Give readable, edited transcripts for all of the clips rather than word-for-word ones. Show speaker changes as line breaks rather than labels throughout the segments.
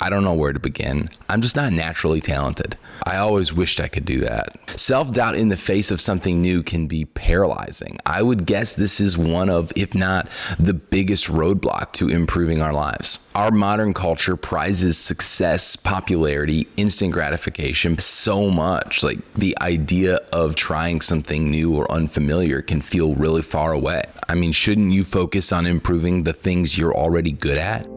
I don't know where to begin. I'm just not naturally talented. I always wished I could do that. Self-doubt in the face of something new can be paralyzing. I would guess this is one of, if not the biggest roadblock to improving our lives. Our modern culture prizes success, popularity, instant gratification so much. Like the idea of trying something new or unfamiliar can feel really far away. I mean, shouldn't you focus on improving the things you're already good at?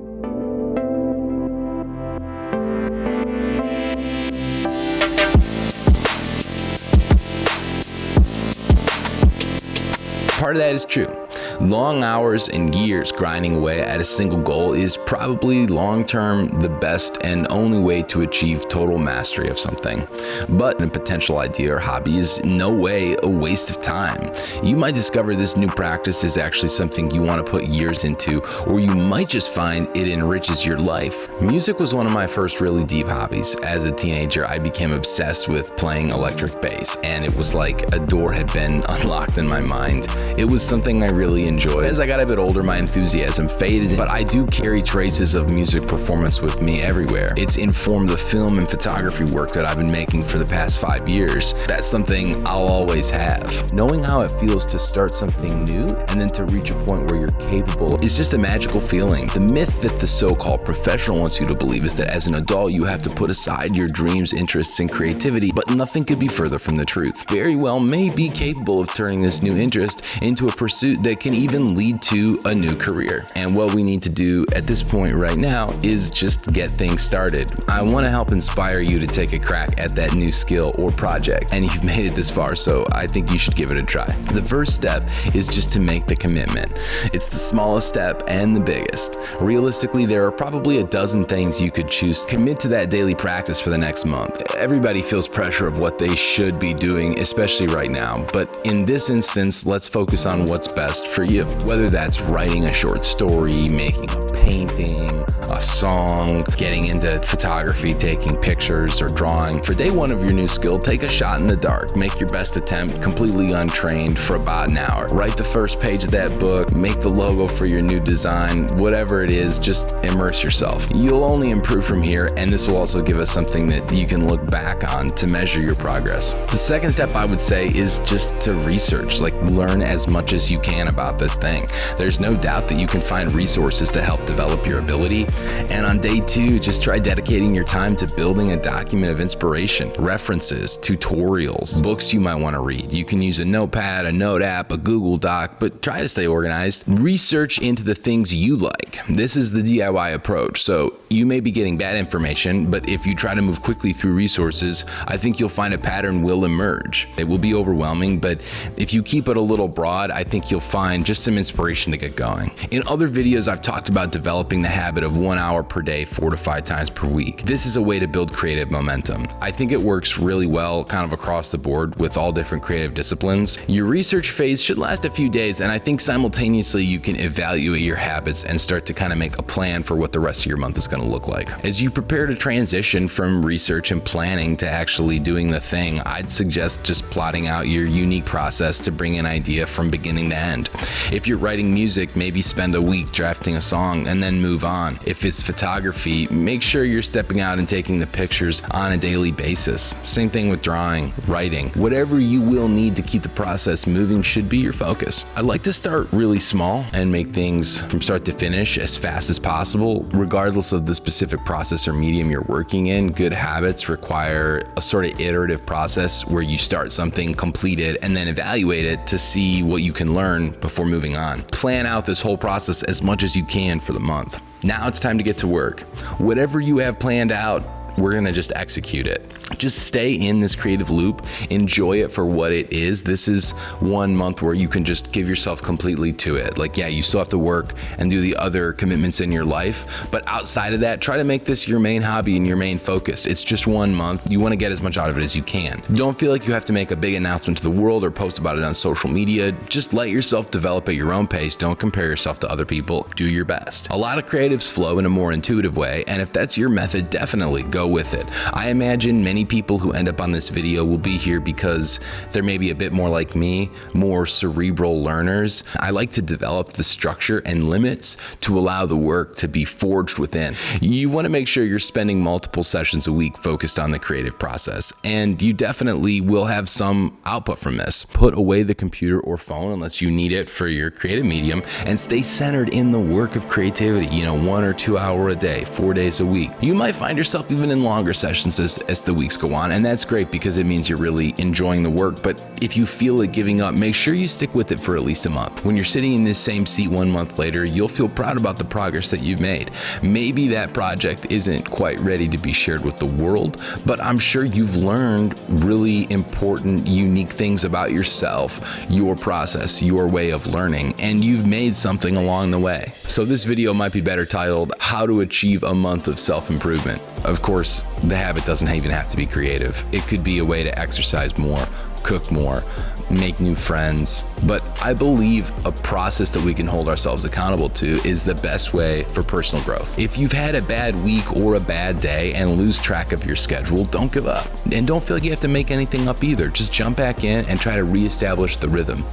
Part of that is true. Long hours and years grinding away at a single goal is probably long-term the best and only way to achieve total mastery of something. But a potential idea or hobby is no way a waste of time. You might discover this new practice is actually something you want to put years into, or you might just find it enriches your life. Music was one of my first really deep hobbies. As a teenager, I became obsessed with playing electric bass, and it was like a door had been unlocked in my mind. It was something I really enjoyed. As I got a bit older, my enthusiasm faded, but I do carry traces of music performance with me everywhere. It's informed the film and photography work that I've been making for the past 5 years. That's something I'll always have. Knowing how it feels to start something new and then to reach a point where you're capable is just a magical feeling. The myth that the so-called professional wants you to believe is that as an adult, you have to put aside your dreams, interests, and creativity, but nothing could be further from the truth. Very well may be capable of turning this new interest into a pursuit that can even lead to a new career. And what we need to do at this point right now is just get things started. I want to help inspire you to take a crack at that new skill or project. And you've made it this far, so I think you should give it a try. The first step is just to make the commitment. It's the smallest step and the biggest. Realistically, there are probably a dozen things you could choose. Commit to that daily practice for the next month. Everybody feels pressure of what they should be doing, especially right now. But in this instance, let's focus on what's best for you. Whether that's writing a short story, making a painting, a song, getting into photography, taking pictures, or drawing. For day one of your new skill, take a shot in the dark. Make your best attempt completely untrained for about an hour. Write the first page of that book, make the logo for your new design, whatever it is, just immerse yourself. You'll only improve from here, and this will also give us something that you can look back on to measure your progress. The second step I would say is just to research, like learn as much as you can about this thing. There's no doubt that you can find resources to help develop your ability. And on day two, just try dedicating your time to building a document of inspiration, references, tutorials, books you might want to read. You can use a notepad, a note app, a Google Doc, but try to stay organized. Research into the things you like. This is the DIY approach. So you may be getting bad information, but if you try to move quickly through resources, I think you'll find a pattern will emerge. It will be overwhelming, but if you keep it a little broad, I think you'll find just some inspiration to get going. In other videos, I've talked about developing the habit of 1 hour per day, 4 to 5 times per week. This is a way to build creative momentum. I think it works really well kind of across the board with all different creative disciplines. Your research phase should last a few days, and I think simultaneously you can evaluate your habits and start to kind of make a plan for what the rest of your month is going to look like. As you prepare to transition from research and planning to actually doing the thing, I'd suggest just plotting out your unique process to bring an idea from beginning to end. If you're writing music, maybe spend a week drafting a song and then move on. If it's photography, make sure you're stepping out and taking the pictures on a daily basis. Same thing with drawing, writing. Whatever you will need to keep the process moving should be your focus. I like to start really small and make things from start to finish as fast as possible. Regardless of the specific process or medium you're working in, good habits require a sort of iterative process where you start something, complete it, and then evaluate it to see what you can learn before moving on. Plan out this whole process as much as you can for the month. Now it's time to get to work. Whatever you have planned out, we're gonna just execute it. Just stay in this creative loop, enjoy it for what it is. This is 1 month where you can just give yourself completely to it. Like, yeah, you still have to work and do the other commitments in your life, but outside of that, try to make this your main hobby and your main focus. It's just 1 month. You wanna get as much out of it as you can. Don't feel like you have to make a big announcement to the world or post about it on social media. Just let yourself develop at your own pace. Don't compare yourself to other people. Do your best. A lot of creatives flow in a more intuitive way, and if that's your method, definitely go with it. I imagine many people who end up on this video will be here because they're maybe a bit more like me, more cerebral learners. I like to develop the structure and limits to allow the work to be forged within. You want to make sure you're spending multiple sessions a week focused on the creative process, and you definitely will have some output from this. Put away the computer or phone unless you need it for your creative medium, and stay centered in the work of creativity, 1 or 2 hours a day, 4 days a week. You might find yourself even in longer sessions as the weeks go on, and that's great because it means you're really enjoying the work. But if you feel like giving up, make sure you stick with it for at least a month. When you're sitting in this same seat 1 month later, you'll feel proud about the progress that you've made. Maybe that project isn't quite ready to be shared with the world, but I'm sure you've learned really important, unique things about yourself, your process, your way of learning, and you've made something along the way. So this video might be better titled, How to Achieve a Month of Self-Improvement. Of course, the habit doesn't even have to be creative. It could be a way to exercise more, cook more, make new friends. But I believe a process that we can hold ourselves accountable to is the best way for personal growth. If you've had a bad week or a bad day and lose track of your schedule, don't give up. And don't feel like you have to make anything up either. Just jump back in and try to reestablish the rhythm.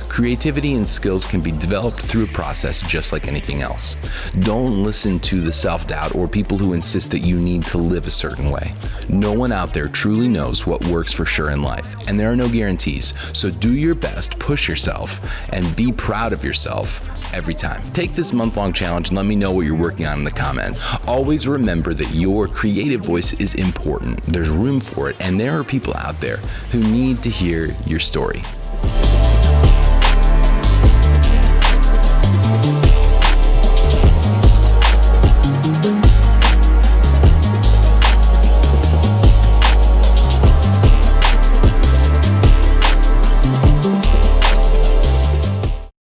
Creativity and skills can be developed through a process just like anything else. Don't listen to the self-doubt or people who insist that you need to live a certain way. No one out there truly knows what works for sure in life, and there are no guarantees. So do your best, push yourself, and be proud of yourself every time. Take this month-long challenge and let me know what you're working on in the comments. Always remember that your creative voice is important. There's room for it, and there are people out there who need to hear your story.